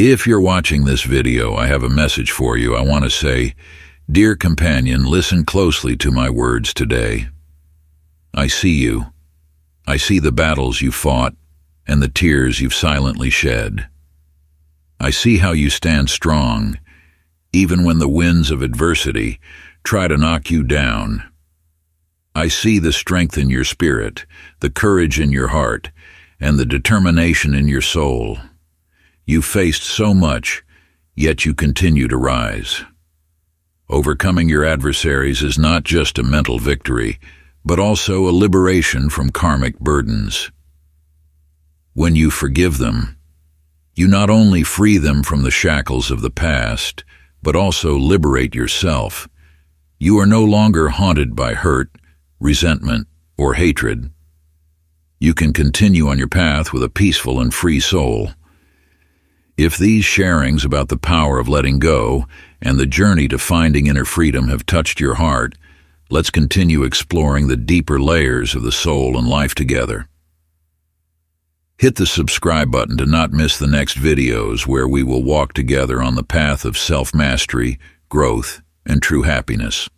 If you're watching this video, I have a message for you. I want to say, dear companion, listen closely to my words today. I see you. I see the battles you fought and the tears you've silently shed. I see how you stand strong, even when the winds of adversity try to knock you down. I see the strength in your spirit, the courage in your heart, and the determination in your soul. You faced so much, yet you continue to rise. Overcoming your adversaries is not just a mental victory, but also a liberation from karmic burdens. When you forgive them, you not only free them from the shackles of the past, but also liberate yourself. You are no longer haunted by hurt, resentment, or hatred. You can continue on your path with a peaceful and free soul. If these sharings about the power of letting go and the journey to finding inner freedom have touched your heart, let's continue exploring the deeper layers of the soul and life together. Hit the subscribe button to not miss the next videos where we will walk together on the path of self-mastery, growth, and true happiness.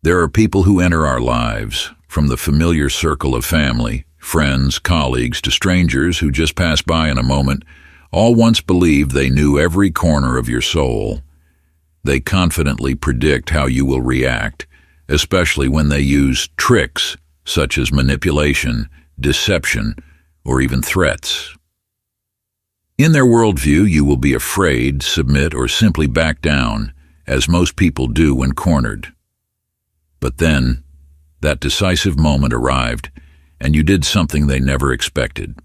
There are people who enter our lives, from the familiar circle of family, friends, colleagues, to strangers who just pass by in a moment. All once believed they knew every corner of your soul. They confidently predict how you will react, especially when they use tricks such as manipulation, deception, or even threats. In their worldview, you will be afraid, submit, or simply back down, as most people do when cornered. But then, that decisive moment arrived, and you did something they never expected.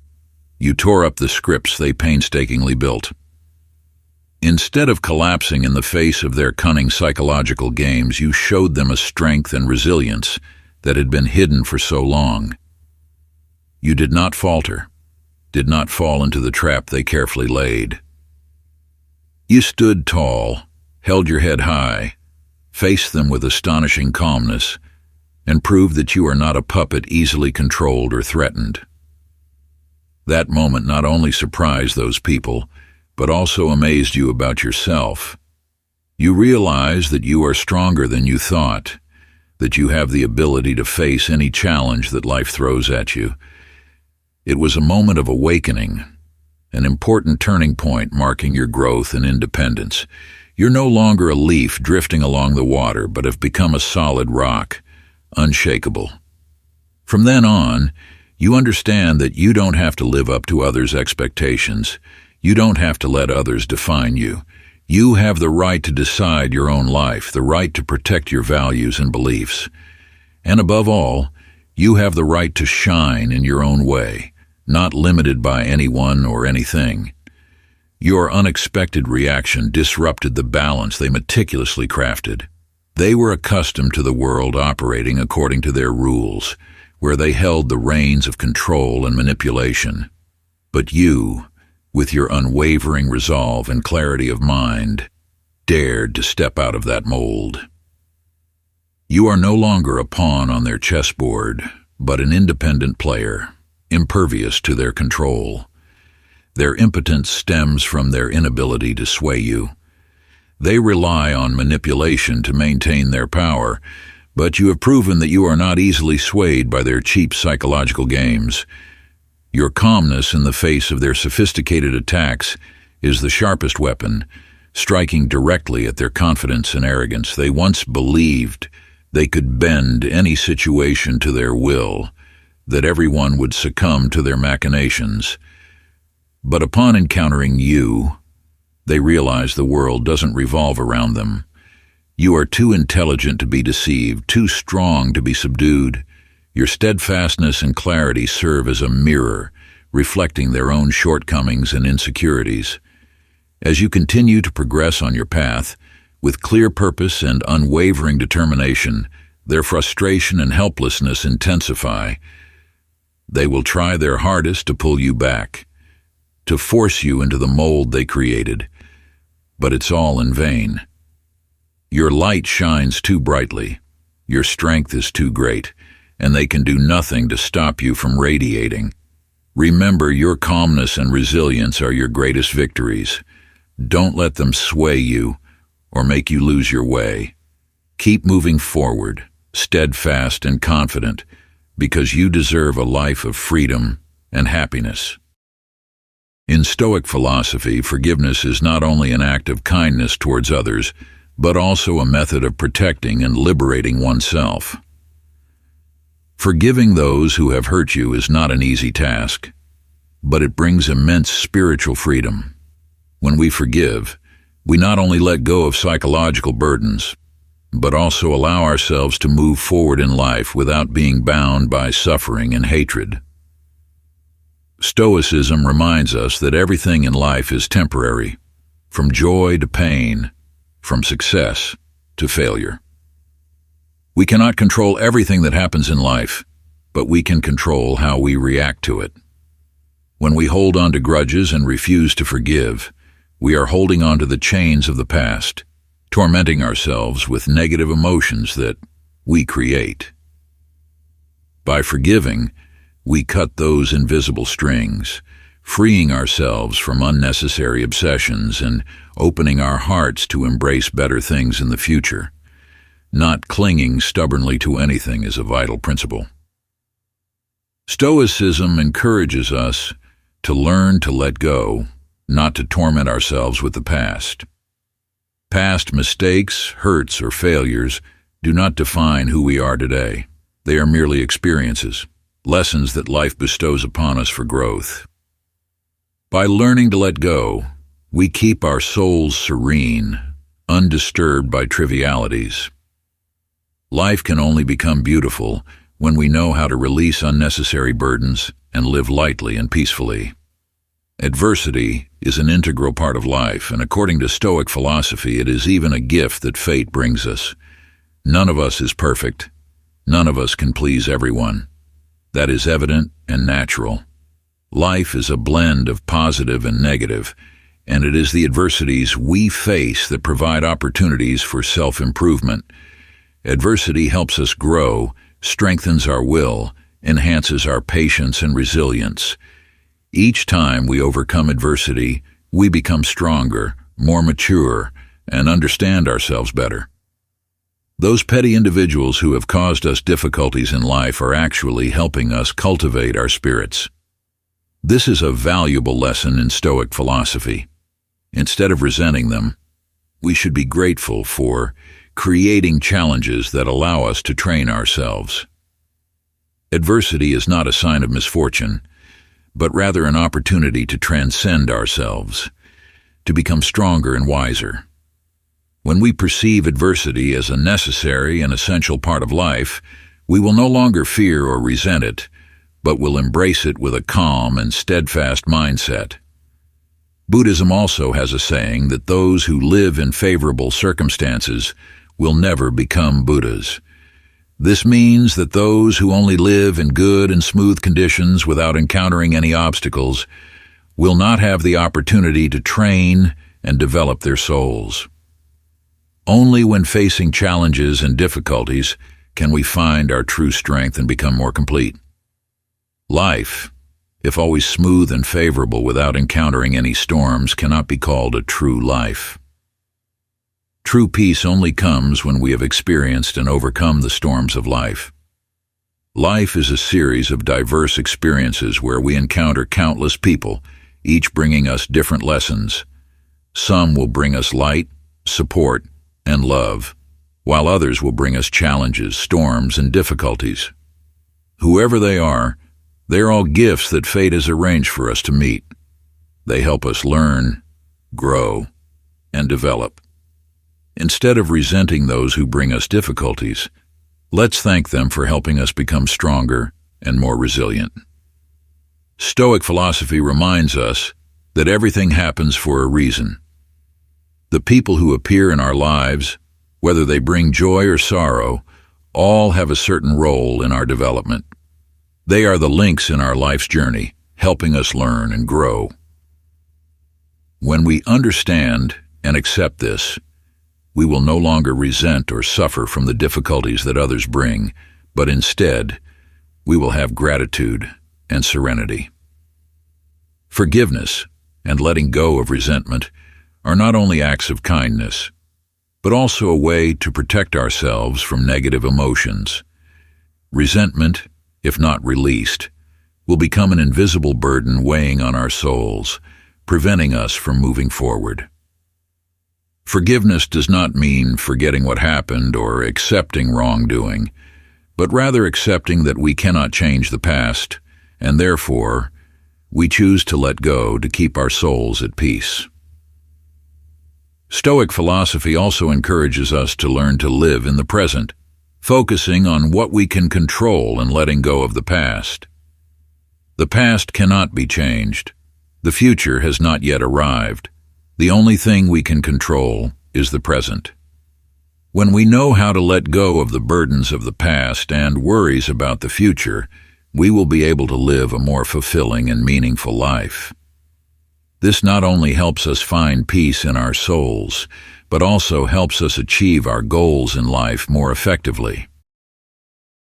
You tore up the scripts they painstakingly built. Instead of collapsing in the face of their cunning psychological games, you showed them a strength and resilience that had been hidden for so long. You did not falter, did not fall into the trap they carefully laid. You stood tall, held your head high, faced them with astonishing calmness, and proved that you are not a puppet easily controlled or threatened. That moment not only surprised those people, but also amazed you about yourself. You realized that you are stronger than you thought, that you have the ability to face any challenge that life throws at you. It was a moment of awakening, an important turning point marking your growth and independence. You're no longer a leaf drifting along the water, but have become a solid rock, unshakable. From then on, you understand that you don't have to live up to others' expectations. You don't have to let others define you. You have the right to decide your own life, the right to protect your values and beliefs. And above all, you have the right to shine in your own way, not limited by anyone or anything. Your unexpected reaction disrupted the balance they meticulously crafted. They were accustomed to the world operating according to their rules, where they held the reins of control and manipulation. But you, with your unwavering resolve and clarity of mind, dared to step out of that mold. You are no longer a pawn on their chessboard, but an independent player, impervious to their control. Their impotence stems from their inability to sway you. They rely on manipulation to maintain their power, but you have proven that you are not easily swayed by their cheap psychological games. Your calmness in the face of their sophisticated attacks is the sharpest weapon, striking directly at their confidence and arrogance. They once believed they could bend any situation to their will, that everyone would succumb to their machinations. But upon encountering you, they realize the world doesn't revolve around them. You are too intelligent to be deceived, too strong to be subdued. Your steadfastness and clarity serve as a mirror, reflecting their own shortcomings and insecurities. As you continue to progress on your path, with clear purpose and unwavering determination, their frustration and helplessness intensify. They will try their hardest to pull you back, to force you into the mold they created, but it's all in vain. Your light shines too brightly, your strength is too great, and they can do nothing to stop you from radiating. Remember, your calmness and resilience are your greatest victories. Don't let them sway you or make you lose your way. Keep moving forward, steadfast and confident, because you deserve a life of freedom and happiness. In Stoic philosophy, forgiveness is not only an act of kindness towards others, but also a method of protecting and liberating oneself. Forgiving those who have hurt you is not an easy task, but it brings immense spiritual freedom. When we forgive, we not only let go of psychological burdens, but also allow ourselves to move forward in life without being bound by suffering and hatred. Stoicism reminds us that everything in life is temporary, from joy to pain, from success to failure. We cannot control everything that happens in life, but we can control how we react to it. When we hold on to grudges and refuse to forgive, we are holding on to the chains of the past, tormenting ourselves with negative emotions that we create. By forgiving, we cut those invisible strings, freeing ourselves from unnecessary obsessions and opening our hearts to embrace better things in the future. Not clinging stubbornly to anything is a vital principle. Stoicism encourages us to learn to let go, not to torment ourselves with the past. Past mistakes, hurts, or failures do not define who we are today. They are merely experiences, lessons that life bestows upon us for growth. By learning to let go, we keep our souls serene, undisturbed by trivialities. Life can only become beautiful when we know how to release unnecessary burdens and live lightly and peacefully. Adversity is an integral part of life, and according to Stoic philosophy, it is even a gift that fate brings us. None of us is perfect. None of us can please everyone. That is evident and natural. Life is a blend of positive and negative, and it is the adversities we face that provide opportunities for self-improvement. Adversity helps us grow, strengthens our will, enhances our patience and resilience. Each time we overcome adversity, we become stronger, more mature, and understand ourselves better. Those petty individuals who have caused us difficulties in life are actually helping us cultivate our spirits. This is a valuable lesson in Stoic philosophy. Instead of resenting them, we should be grateful for creating challenges that allow us to train ourselves. Adversity is not a sign of misfortune, but rather an opportunity to transcend ourselves, to become stronger and wiser. When we perceive adversity as a necessary and essential part of life, we will no longer fear or resent it, but will embrace it with a calm and steadfast mindset. Buddhism also has a saying that those who live in favorable circumstances will never become Buddhas. This means that those who only live in good and smooth conditions without encountering any obstacles will not have the opportunity to train and develop their souls. Only when facing challenges and difficulties can we find our true strength and become more complete. Life, if always smooth and favorable without encountering any storms, cannot be called a true life. True peace only comes when we have experienced and overcome the storms of life. Life is a series of diverse experiences where we encounter countless people, each bringing us different lessons. Some will bring us light, support, and love, while others will bring us challenges, storms, and difficulties. Whoever they are all gifts that fate has arranged for us to meet. They help us learn, grow, and develop. Instead of resenting those who bring us difficulties, let's thank them for helping us become stronger and more resilient. Stoic philosophy reminds us that everything happens for a reason. The people who appear in our lives, whether they bring joy or sorrow, all have a certain role in our development. They are the links in our life's journey, helping us learn and grow. When we understand and accept this, we will no longer resent or suffer from the difficulties that others bring, but instead, we will have gratitude and serenity. Forgiveness and letting go of resentment are not only acts of kindness, but also a way to protect ourselves from negative emotions. Resentment, if not released, will become an invisible burden weighing on our souls, preventing us from moving forward. Forgiveness does not mean forgetting what happened or accepting wrongdoing, but rather accepting that we cannot change the past, and therefore, we choose to let go to keep our souls at peace. Stoic philosophy also encourages us to learn to live in the present, focusing on what we can control and letting go of the past. The past cannot be changed. The future has not yet arrived. The only thing we can control is the present. When we know how to let go of the burdens of the past and worries about the future, we will be able to live a more fulfilling and meaningful life. This not only helps us find peace in our souls, but also helps us achieve our goals in life more effectively.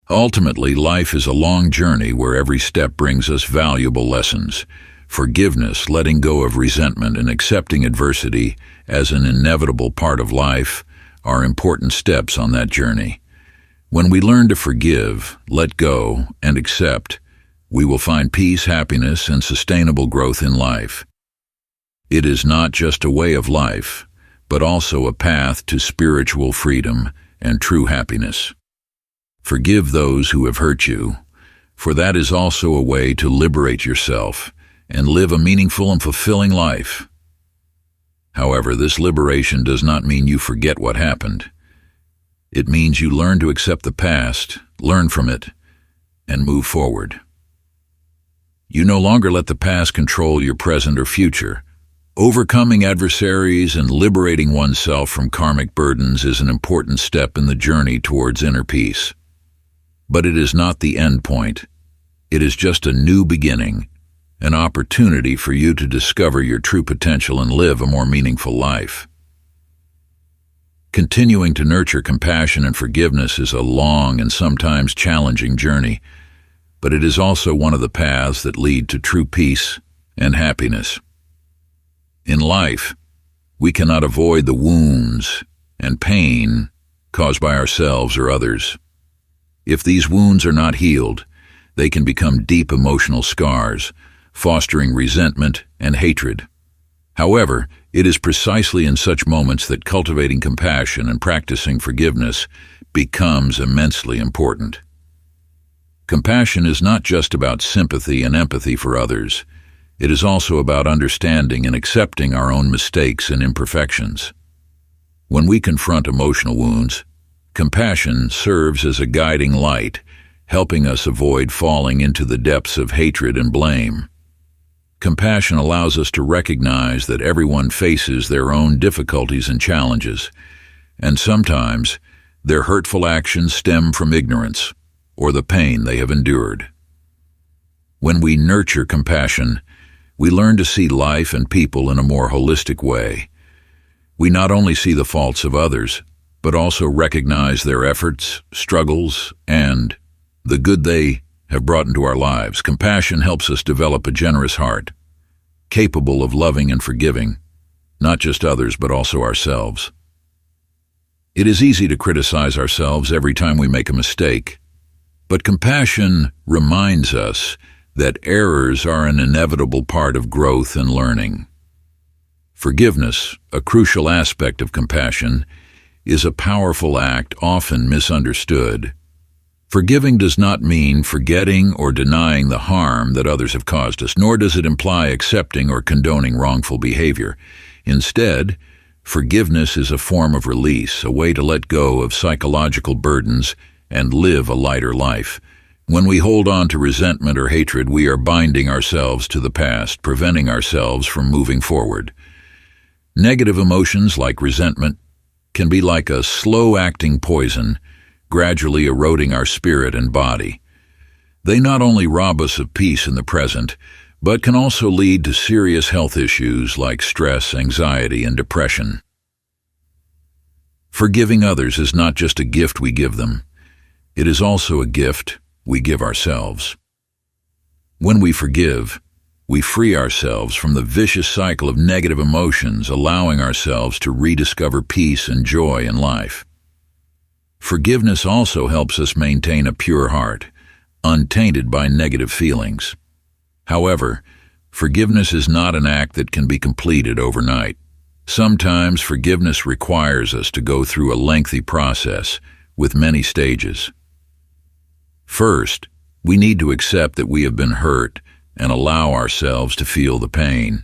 Ultimately, life is a long journey where every step brings us valuable lessons. Forgiveness, letting go of resentment, and accepting adversity as an inevitable part of life are important steps on that journey. When we learn to forgive, let go, and accept, we will find peace, happiness, and sustainable growth in life. It is not just a way of life, but also a path to spiritual freedom and true happiness. Forgive those who have hurt you, for that is also a way to liberate yourself and live a meaningful and fulfilling life. However, this liberation does not mean you forget what happened. It means you learn to accept the past, learn from it, and move forward. You no longer let the past control your present or future. Overcoming adversaries and liberating oneself from karmic burdens is an important step in the journey towards inner peace. But it is not the end point. It is just a new beginning, an opportunity for you to discover your true potential and live a more meaningful life. Continuing to nurture compassion and forgiveness is a long and sometimes challenging journey, but it is also one of the paths that lead to true peace and happiness. In life, we cannot avoid the wounds and pain caused by ourselves or others. If these wounds are not healed, they can become deep emotional scars, fostering resentment and hatred. However, it is precisely in such moments that cultivating compassion and practicing forgiveness becomes immensely important. Compassion is not just about sympathy and empathy for others. It is also about understanding and accepting our own mistakes and imperfections. When we confront emotional wounds, compassion serves as a guiding light, helping us avoid falling into the depths of hatred and blame. Compassion allows us to recognize that everyone faces their own difficulties and challenges, and sometimes their hurtful actions stem from ignorance or the pain they have endured. When we nurture compassion, we learn to see life and people in a more holistic way. We not only see the faults of others, but also recognize their efforts, struggles, and the good they have brought into our lives. Compassion helps us develop a generous heart, capable of loving and forgiving, not just others but also ourselves. It is easy to criticize ourselves every time we make a mistake, but compassion reminds us that errors are an inevitable part of growth and learning. Forgiveness, a crucial aspect of compassion, is a powerful act often misunderstood. Forgiving does not mean forgetting or denying the harm that others have caused us, nor does it imply accepting or condoning wrongful behavior. Instead, forgiveness is a form of release, a way to let go of psychological burdens and live a lighter life. When we hold on to resentment or hatred, we are binding ourselves to the past, preventing ourselves from moving forward. Negative emotions like resentment can be like a slow-acting poison, gradually eroding our spirit and body. They not only rob us of peace in the present, but can also lead to serious health issues like stress, anxiety, and depression. Forgiving others is not just a gift we give them. It is also a gift we give ourselves. When we forgive, we free ourselves from the vicious cycle of negative emotions, allowing ourselves to rediscover peace and joy in life. Forgiveness also helps us maintain a pure heart, untainted by negative feelings. However, forgiveness is not an act that can be completed overnight. Sometimes forgiveness requires us to go through a lengthy process with many stages. First, we need to accept that we have been hurt and allow ourselves to feel the pain.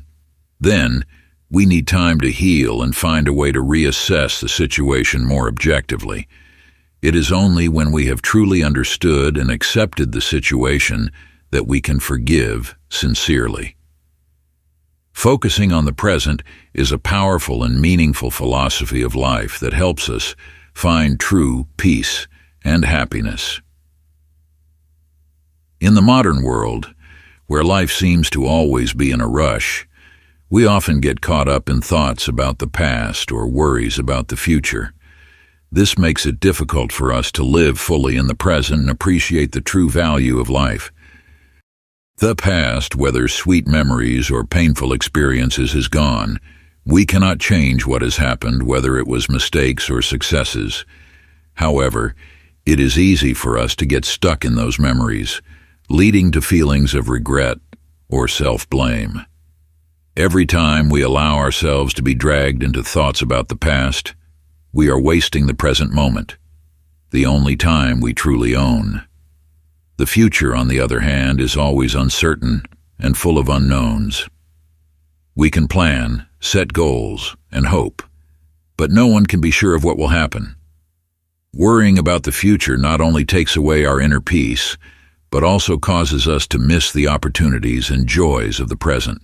Then, we need time to heal and find a way to reassess the situation more objectively. It is only when we have truly understood and accepted the situation that we can forgive sincerely. Focusing on the present is a powerful and meaningful philosophy of life that helps us find true peace and happiness. In the modern world, where life seems to always be in a rush, we often get caught up in thoughts about the past or worries about the future. This makes it difficult for us to live fully in the present and appreciate the true value of life. The past, whether sweet memories or painful experiences, is gone. We cannot change what has happened, whether it was mistakes or successes. However, it is easy for us to get stuck in those memories, leading to feelings of regret or self-blame. Every time we allow ourselves to be dragged into thoughts about the past, we are wasting the present moment, the only time we truly own. The future, on the other hand, is always uncertain and full of unknowns. We can plan, set goals, and hope, but no one can be sure of what will happen. Worrying about the future not only takes away our inner peace, but also causes us to miss the opportunities and joys of the present.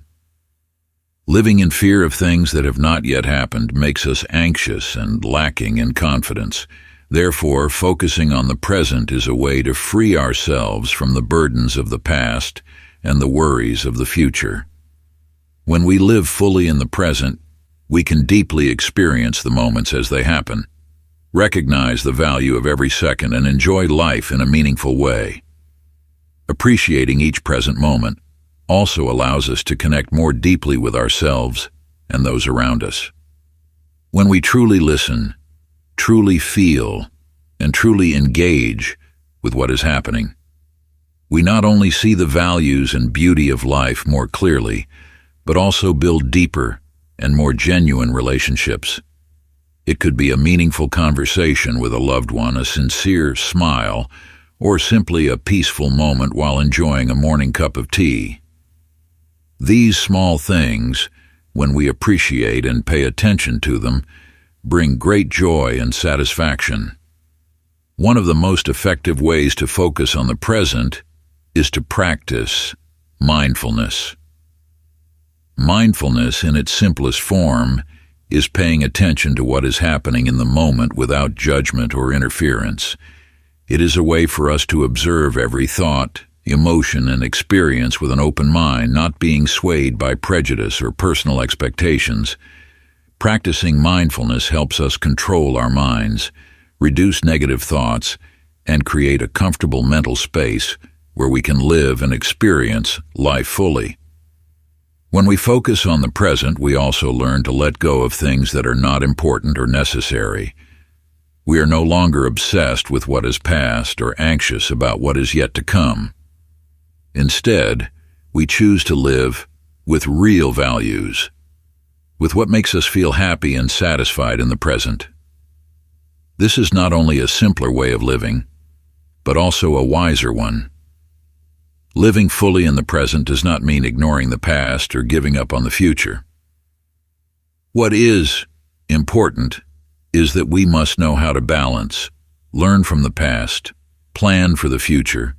Living in fear of things that have not yet happened makes us anxious and lacking in confidence. Therefore, focusing on the present is a way to free ourselves from the burdens of the past and the worries of the future. When we live fully in the present, we can deeply experience the moments as they happen, recognize the value of every second, and enjoy life in a meaningful way. Appreciating each present moment also allows us to connect more deeply with ourselves and those around us. When we truly listen, truly feel, and truly engage with what is happening, we not only see the values and beauty of life more clearly, but also build deeper and more genuine relationships. It could be a meaningful conversation with a loved one, a sincere smile, or simply a peaceful moment while enjoying a morning cup of tea. These small things, when we appreciate and pay attention to them, bring great joy and satisfaction. One of the most effective ways to focus on the present is to practice mindfulness. Mindfulness, in its simplest form, is paying attention to what is happening in the moment without judgment or interference. It is a way for us to observe every thought, emotion, and experience with an open mind, not being swayed by prejudice or personal expectations. Practicing mindfulness helps us control our minds, reduce negative thoughts, and create a comfortable mental space where we can live and experience life fully. When we focus on the present, we also learn to let go of things that are not important or necessary. We are no longer obsessed with what is past or anxious about what is yet to come. Instead, we choose to live with real values, with what makes us feel happy and satisfied in the present. This is not only a simpler way of living, but also a wiser one. Living fully in the present does not mean ignoring the past or giving up on the future. What is important is that we must know how to balance, learn from the past, plan for the future,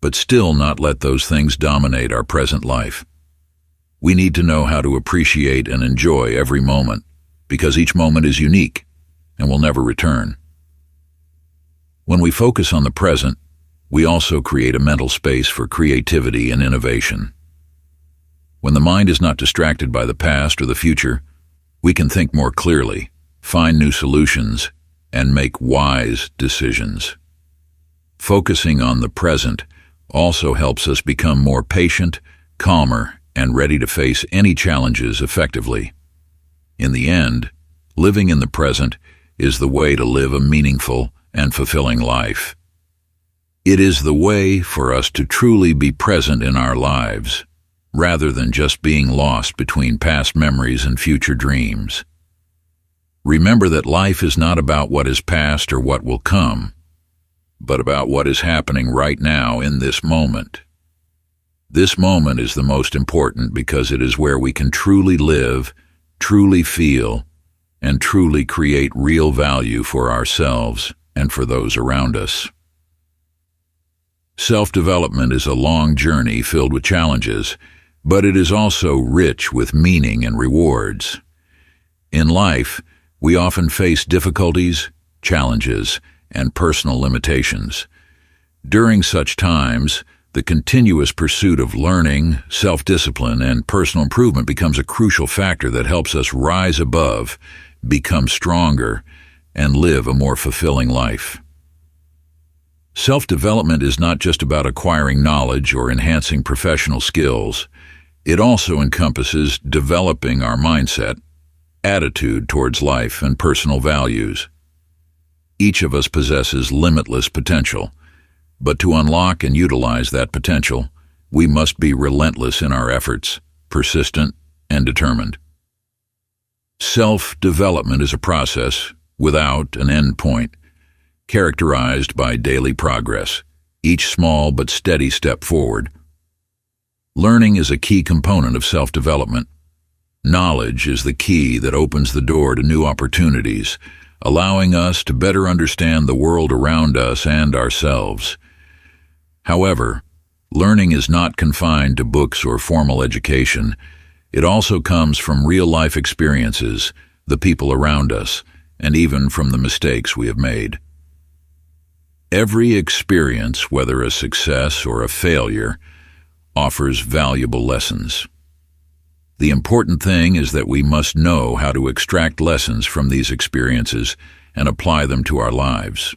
but still not let those things dominate our present life. We need to know how to appreciate and enjoy every moment, because each moment is unique and will never return. When we focus on the present, we also create a mental space for creativity and innovation. When the mind is not distracted by the past or the future, we can think more clearly, find new solutions, and make wise decisions. Focusing on the present also helps us become more patient calmer, and ready to face any challenges effectively. In the end, living in the present is the way to live a meaningful and fulfilling life. It is the way for us to truly be present in our lives, rather than just being lost between past memories and future dreams. Remember that life is not about what is past or what will come, but about what is happening right now in this moment. This moment is the most important because it is where we can truly live, truly feel, and truly create real value for ourselves and for those around us. Self-development is a long journey filled with challenges, but it is also rich with meaning and rewards. In life, we often face difficulties, challenges, and personal limitations. During such times, the continuous pursuit of learning, self-discipline, and personal improvement becomes a crucial factor that helps us rise above, become stronger, and live a more fulfilling life. Self-development is not just about acquiring knowledge or enhancing professional skills. It also encompasses developing our mindset, attitude towards life, and personal values. Each of us possesses limitless potential, but to unlock and utilize that potential, we must be relentless in our efforts, persistent and determined. Self-development is a process without an end point, characterized by daily progress, each small but steady step forward. Learning is a key component of self-development. Knowledge is the key that opens the door to new opportunities, allowing us to better understand the world around us and ourselves. However, learning is not confined to books or formal education. It also comes from real-life experiences, the people around us, and even from the mistakes we have made. Every experience, whether a success or a failure, offers valuable lessons. The important thing is that we must know how to extract lessons from these experiences and apply them to our lives.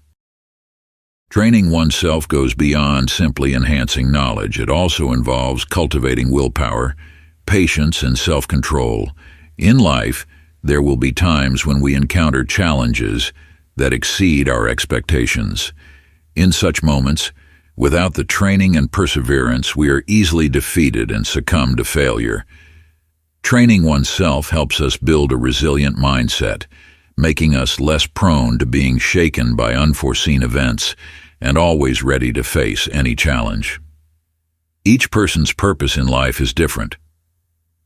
Training oneself goes beyond simply enhancing knowledge. It also involves cultivating willpower, patience, and self-control. In life, there will be times when we encounter challenges that exceed our expectations. In such moments, without the training and perseverance, we are easily defeated and succumb to failure. Training oneself helps us build a resilient mindset, making us less prone to being shaken by unforeseen events and always ready to face any challenge. Each person's purpose in life is different.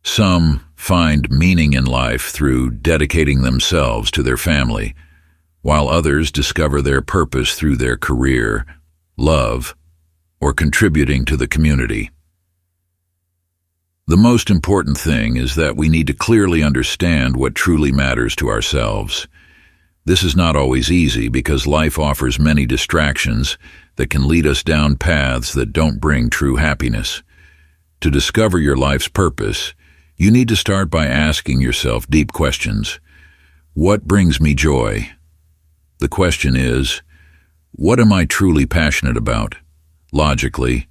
Some find meaning in life through dedicating themselves to their family, while others discover their purpose through their career, love, or contributing to the community. The most important thing is that we need to clearly understand what truly matters to ourselves. This is not always easy because life offers many distractions that can lead us down paths that don't bring true happiness. To discover your life's purpose, you need to start by asking yourself deep questions. What brings me joy? The question is, what am I truly passionate about? Logically,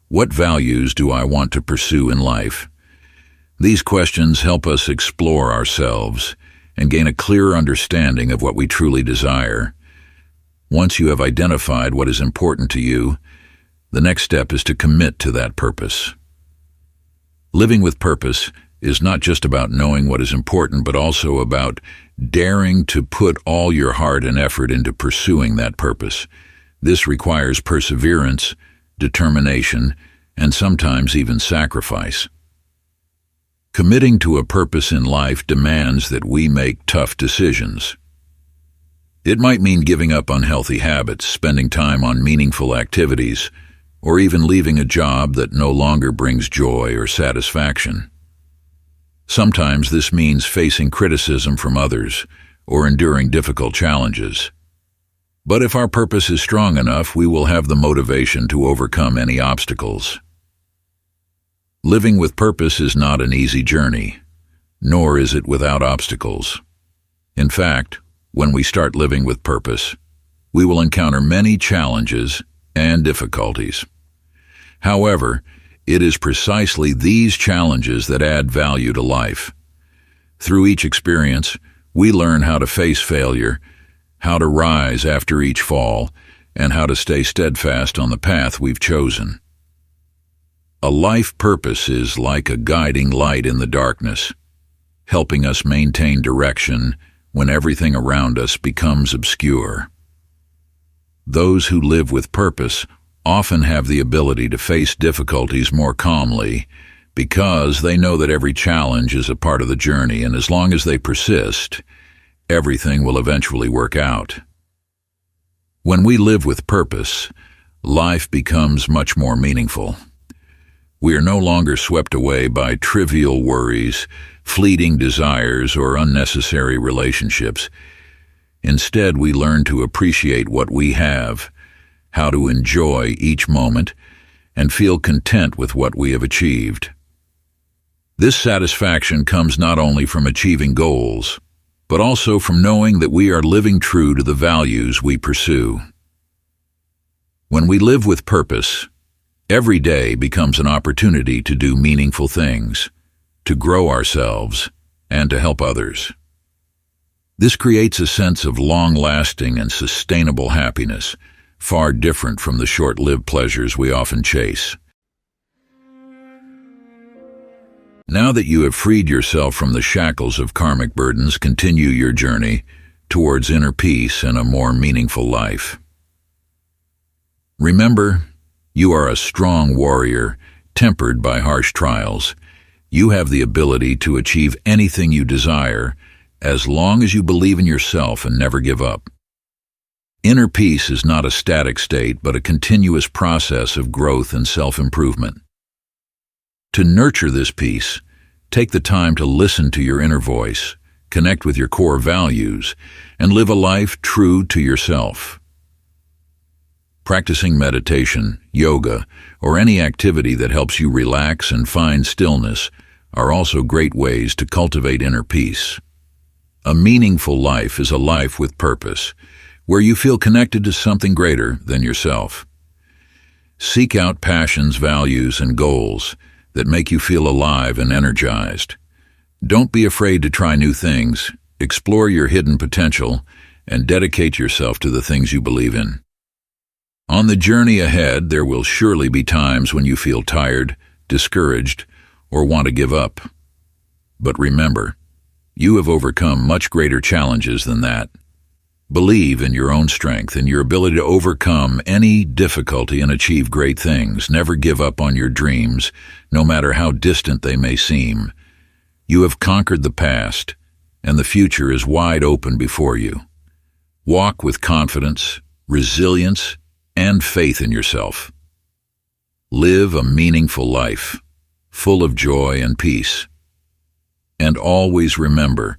what values do I want to pursue in life? These questions help us explore ourselves and gain a clearer understanding of what we truly desire. Once you have identified what is important to you, the next step is to commit to that purpose. Living with purpose is not just about knowing what is important, but also about daring to put all your heart and effort into pursuing that purpose. This requires perseverance, determination, and sometimes even sacrifice. Committing to a purpose in life demands that we make tough decisions. It might mean giving up unhealthy habits, spending time on meaningful activities, or even leaving a job that no longer brings joy or satisfaction. Sometimes this means facing criticism from others or enduring difficult challenges. But if our purpose is strong enough, we will have the motivation to overcome any obstacles. Living with purpose is not an easy journey, nor is it without obstacles. In fact, when we start living with purpose, we will encounter many challenges and difficulties. However, It is precisely these challenges that add value to life. Through each experience, we learn how to face failure, how to rise after each fall, and how to stay steadfast on the path we've chosen. A life purpose is like a guiding light in the darkness, helping us maintain direction when everything around us becomes obscure. Those who live with purpose often have the ability to face difficulties more calmly because they know that every challenge is a part of the journey, and as long as they persist, everything will eventually work out. When we live with purpose, life becomes much more meaningful. We are no longer swept away by trivial worries, fleeting desires, or unnecessary relationships. Instead, we learn to appreciate what we have, how to enjoy each moment, and feel content with what we have achieved. This satisfaction comes not only from achieving goals, but also from knowing that we are living true to the values we pursue. When we live with purpose, every day becomes an opportunity to do meaningful things, to grow ourselves, and to help others. This creates a sense of long-lasting and sustainable happiness, far different from the short-lived pleasures we often chase. Now that you have freed yourself from the shackles of karmic burdens, continue your journey towards inner peace and a more meaningful life. Remember, you are a strong warrior, tempered by harsh trials. You have the ability to achieve anything you desire, as long as you believe in yourself and never give up. Inner peace is not a static state, but a continuous process of growth and self-improvement. To nurture this peace, take the time to listen to your inner voice, connect with your core values, and live a life true to yourself. Practicing meditation, yoga, or any activity that helps you relax and find stillness are also great ways to cultivate inner peace. A meaningful life is a life with purpose, where you feel connected to something greater than yourself. Seek out passions, values, and goals that make you feel alive and energized. Don't be afraid to try new things, explore your hidden potential, and dedicate yourself to the things you believe in. On the journey ahead, there will surely be times when you feel tired, discouraged, or want to give up. But remember, you have overcome much greater challenges than that. Believe in your own strength and your ability to overcome any difficulty and achieve great things. Never give up on your dreams, no matter how distant they may seem. You have conquered the past, and the future is wide open before you. Walk with confidence, resilience, and faith in yourself. Live a meaningful life, full of joy and peace. And always remember,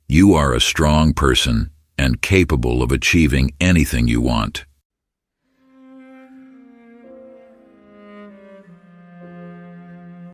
you are a strong person and capable of achieving anything you want.